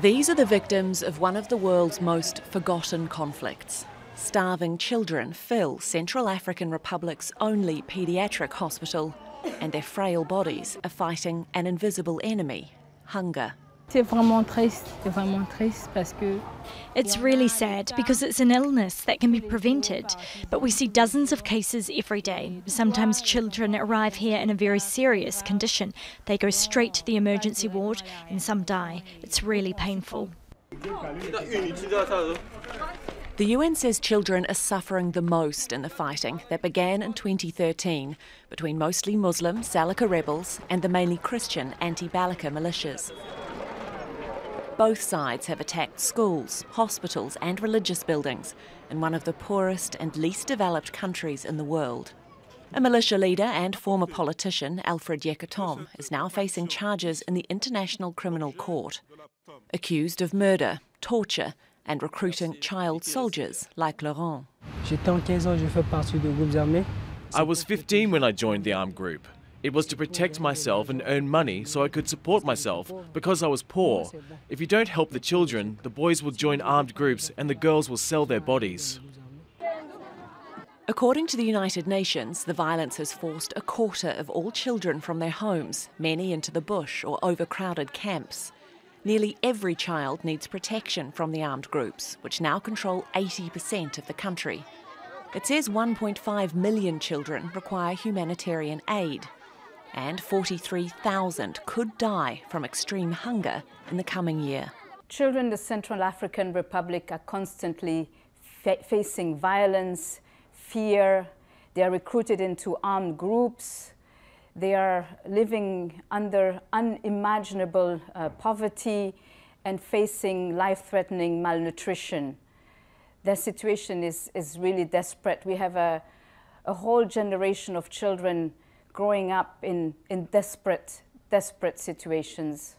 These are the victims of one of the world's most forgotten conflicts. Starving children fill Central African Republic's only paediatric hospital, and their frail bodies are fighting an invisible enemy, hunger. It's really sad because it's an illness that can be prevented, but we see dozens of cases every day. Sometimes children arrive here in a very serious condition. They go straight to the emergency ward and some die. It's really painful. The UN says children are suffering the most in the fighting that began in 2013 between mostly Muslim Seleka rebels and the mainly Christian Anti-balaka militias. Both sides have attacked schools, hospitals and religious buildings in one of the poorest and least developed countries in the world. A militia leader and former politician, Alfred Yekatom, is now facing charges in the International Criminal Court, accused of murder, torture and recruiting child soldiers like Laurent. I was 15 when I joined the armed group. It was to protect myself and earn money so I could support myself because I was poor. If you don't help the children, the boys will join armed groups and the girls will sell their bodies. According to the United Nations, the violence has forced a quarter of all children from their homes, many into the bush or overcrowded camps. Nearly every child needs protection from the armed groups, which now control 80% of the country. It says 1.5 million children require humanitarian aid, and 43,000 could die from extreme hunger in the coming year. Children in the Central African Republic are constantly facing violence, fear. They are recruited into armed groups. They are living under unimaginable poverty and facing life-threatening malnutrition. Their situation is really desperate. We have a whole generation of children growing up in desperate situations.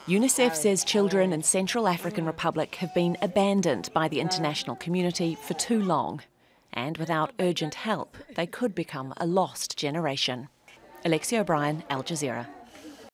UNICEF says children in Central African Republic have been abandoned by the international community for too long, and without urgent help, they could become a lost generation. Alexi, Al Jazeera.